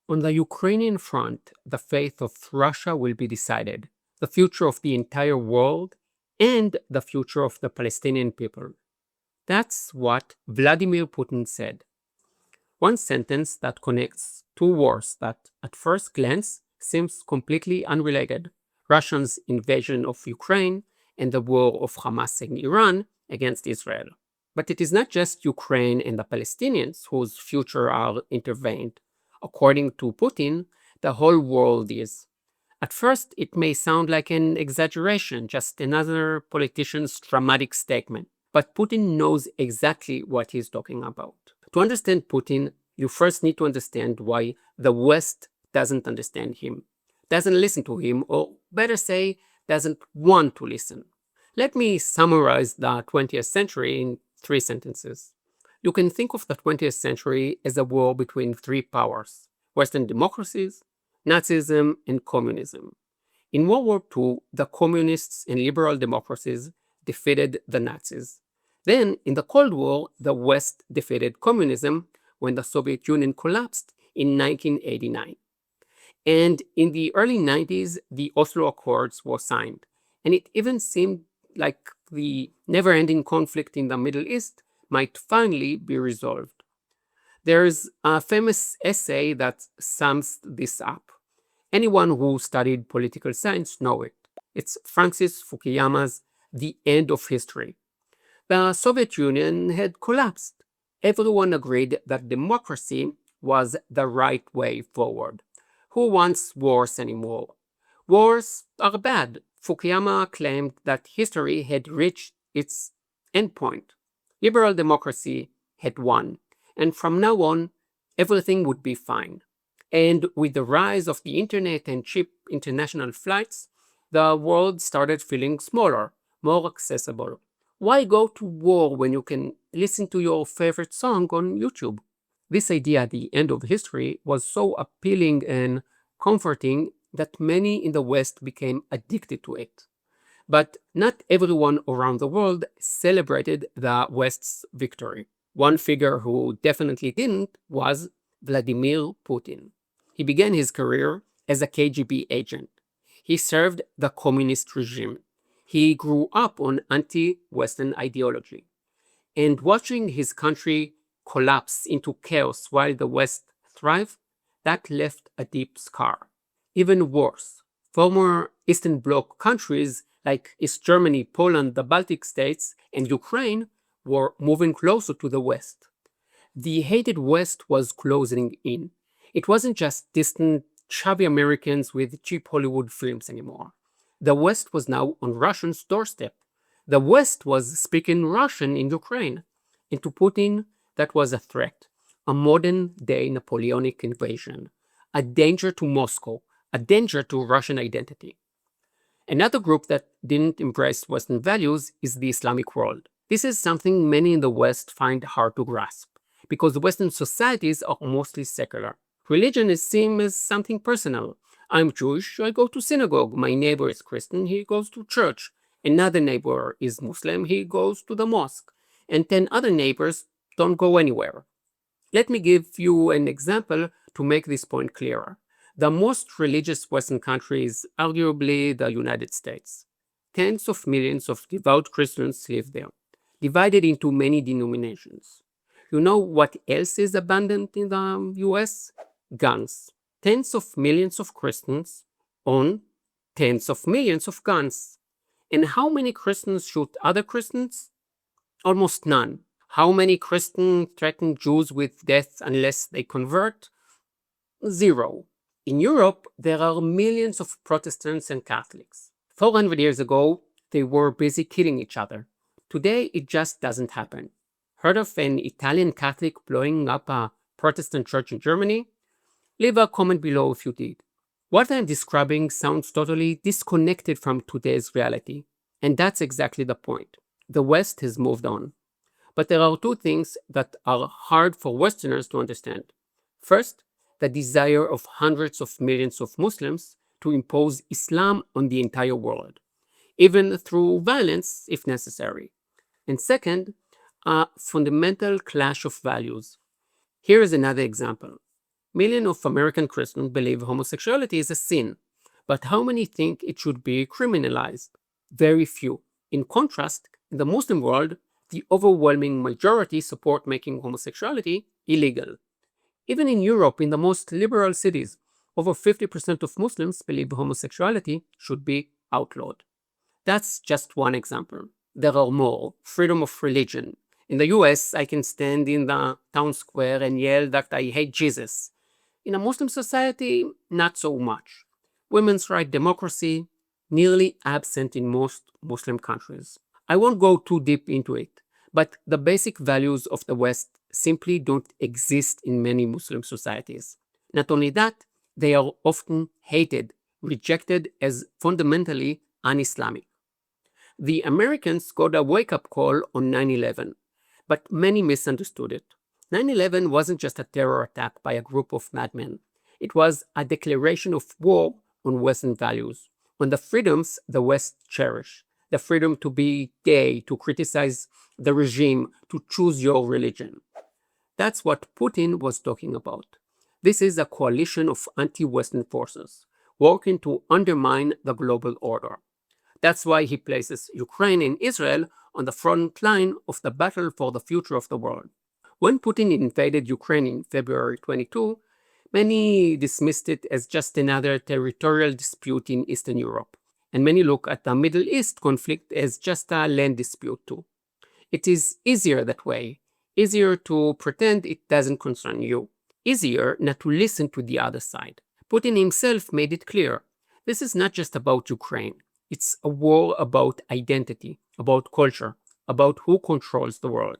On the Ukrainian front, the fate of Russia will be decided, the future of the entire world, and the future of the Palestinian people. That's what Vladimir Putin said. One sentence that connects two wars that, at first glance, seems completely unrelated: Russia's invasion of Ukraine and the war of Hamas and Iran against Israel. But it is not just Ukraine and the Palestinians whose future are intervened. According to Putin, the whole world is. At first, it may sound like an exaggeration, just another politician's dramatic statement. But Putin knows exactly what he's talking about. To understand Putin, you first need to understand why the West doesn't understand him, doesn't listen to him, or better say, doesn't want to listen. Let me summarize the 20th century in 3 sentences. You can think of the 20th century as a war between 3 powers: Western democracies, Nazism, and communism. In World War II, the communists and liberal democracies defeated the Nazis. Then, in the Cold War, the West defeated communism when the Soviet Union collapsed in 1989. And in the early 90s, the Oslo Accords were signed, and it even seemed like the never-ending conflict in the Middle East might finally be resolved. There's a famous essay that sums this up. Anyone who studied political science knows it. It's Francis Fukuyama's The End of History. The Soviet Union had collapsed. Everyone agreed that democracy was the right way forward. Who wants wars anymore? Wars are bad. Fukuyama claimed that history had reached its endpoint. Liberal democracy had won, and from now on, everything would be fine. And with the rise of the internet and cheap international flights, the world started feeling smaller, more accessible. Why go to war when you can listen to your favorite song on YouTube? This idea at the end of history was so appealing and comforting that many in the West became addicted to it. But not everyone around the world celebrated the West's victory. One figure who definitely didn't was Vladimir Putin. He began his career as a KGB agent. He served the communist regime. He grew up on anti-Western ideology. And watching his country collapse into chaos while the West thrived, that left a deep scar. Even worse, former Eastern Bloc countries like East Germany, Poland, the Baltic states, and Ukraine were moving closer to the West. The hated West was closing in. It wasn't just distant, chubby Americans with cheap Hollywood films anymore. The West was now on Russia's doorstep. The West was speaking Russian in Ukraine. And to Putin, that was a threat, a modern-day Napoleonic invasion, a danger to Moscow, a danger to Russian identity. Another group that didn't embrace Western values is the Islamic world. This is something many in the West find hard to grasp, because Western societies are mostly secular. Religion is seen as something personal. I'm Jewish, I go to synagogue. My neighbor is Christian, he goes to church. Another neighbor is Muslim, he goes to the mosque. And 10 other neighbors don't go anywhere. Let me give you an example to make this point clearer. The most religious Western country is arguably the United States. Tens of millions of devout Christians live there, divided into many denominations. You know what else is abundant in the US? Guns. Tens of millions of Christians own tens of millions of guns. And how many Christians shoot other Christians? Almost none. How many Christians threaten Jews with death unless they convert? 0. In Europe, there are millions of Protestants and Catholics. 400 years ago, they were busy killing each other. Today, it just doesn't happen. Heard of an Italian Catholic blowing up a Protestant church in Germany? Leave a comment below if you did. What I'm describing sounds totally disconnected from today's reality. And that's exactly the point. The West has moved on. But there are 2 things that are hard for Westerners to understand. First, the desire of hundreds of millions of Muslims to impose Islam on the entire world, even through violence if necessary. And second, a fundamental clash of values. Here is another example. Millions of American Christians believe homosexuality is a sin, but how many think it should be criminalized? Very few. In contrast, in the Muslim world, the overwhelming majority support making homosexuality illegal. Even in Europe, in the most liberal cities, over 50% of Muslims believe homosexuality should be outlawed. That's just one example. There are more. Freedom of religion. In the US, I can stand in the town square and yell that I hate Jesus. In a Muslim society, not so much. Women's rights democracy, nearly absent in most Muslim countries. I won't go too deep into it, but the basic values of the West simply don't exist in many Muslim societies. Not only that, they are often hated, rejected as fundamentally un-Islamic. The Americans got a wake-up call on 9/11, but many misunderstood it. 9/11 wasn't just a terror attack by a group of madmen. It was a declaration of war on Western values, on the freedoms the West cherish, the freedom to be gay, to criticize the regime, to choose your religion. That's what Putin was talking about. This is a coalition of anti-Western forces working to undermine the global order. That's why he places Ukraine and Israel on the front line of the battle for the future of the world. When Putin invaded Ukraine in February 22, many dismissed it as just another territorial dispute in Eastern Europe, and many look at the Middle East conflict as just a land dispute too. It is easier that way, easier to pretend it doesn't concern you, easier not to listen to the other side. Putin himself made it clear, this is not just about Ukraine. It's a war about identity, about culture, about who controls the world.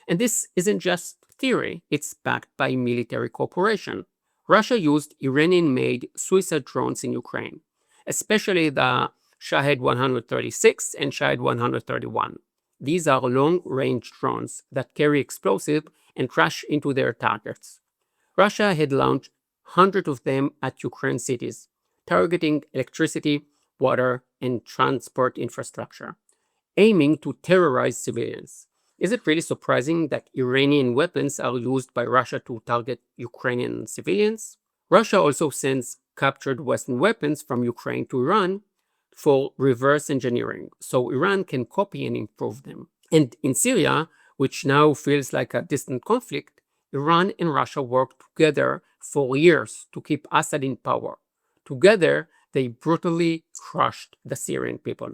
And this isn't just theory, it's backed by military cooperation. Russia used Iranian-made suicide drones in Ukraine, especially the Shahed 136 and Shahed 131. These are long-range drones that carry explosives and crash into their targets. Russia had launched hundreds of them at Ukraine cities, targeting electricity, water, and transport infrastructure, aiming to terrorize civilians. Is it really surprising that Iranian weapons are used by Russia to target Ukrainian civilians? Russia also sends captured Western weapons from Ukraine to Iran for reverse engineering, so Iran can copy and improve them. And in Syria, which now feels like a distant conflict, Iran and Russia worked together for years to keep Assad in power. Together, they brutally crushed the Syrian people.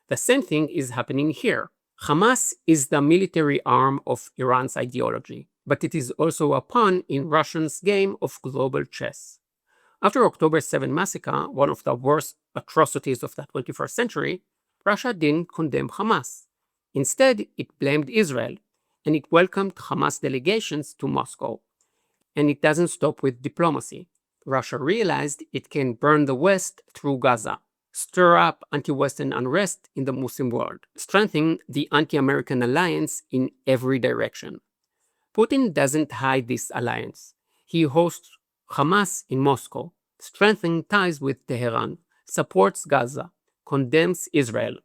The same thing is happening here. Hamas is the military arm of Iran's ideology, but it is also a pawn in Russia's game of global chess. After October 7 massacre, one of the worst atrocities of the 21st century, Russia didn't condemn Hamas. Instead, it blamed Israel, and it welcomed Hamas delegations to Moscow. And it doesn't stop with diplomacy. Russia realized it can burn the West through Gaza, stir up anti-Western unrest in the Muslim world, strengthen the anti-American alliance in every direction. Putin doesn't hide this alliance. He hosts Hamas in Moscow, strengthens ties with Tehran, supports Gaza, condemns Israel,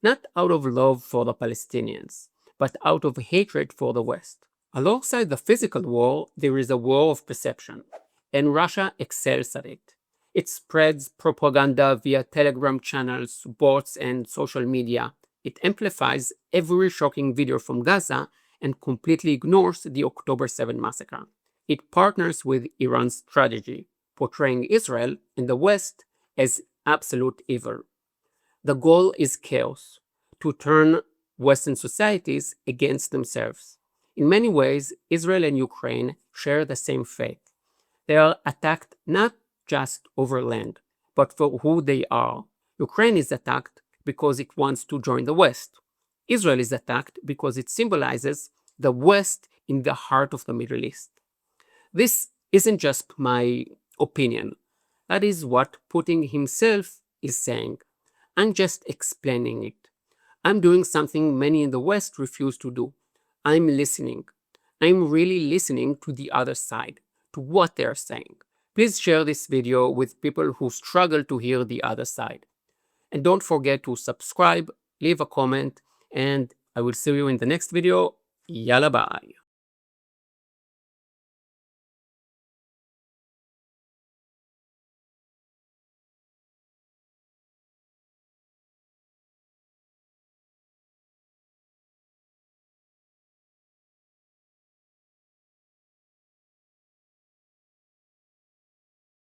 not out of love for the Palestinians, but out of hatred for the West. Alongside the physical war, there is a war of perception, and Russia excels at it. It spreads propaganda via Telegram channels, bots, and social media. It amplifies every shocking video from Gaza and completely ignores the October 7 massacre. It partners with Iran's strategy, portraying Israel in the West as absolute evil. The goal is chaos, to turn Western societies against themselves. In many ways, Israel and Ukraine share the same fate. They are attacked not just over land, but for who they are. Ukraine is attacked because it wants to join the West. Israel is attacked because it symbolizes the West in the heart of the Middle East. This isn't just my opinion. That is what Putin himself is saying. I'm just explaining it. I'm doing something many in the West refuse to do. I'm listening. I'm really listening to the other side, to what they're saying. Please share this video with people who struggle to hear the other side. And don't forget to subscribe, leave a comment, and I will see you in the next video. Yalla bye.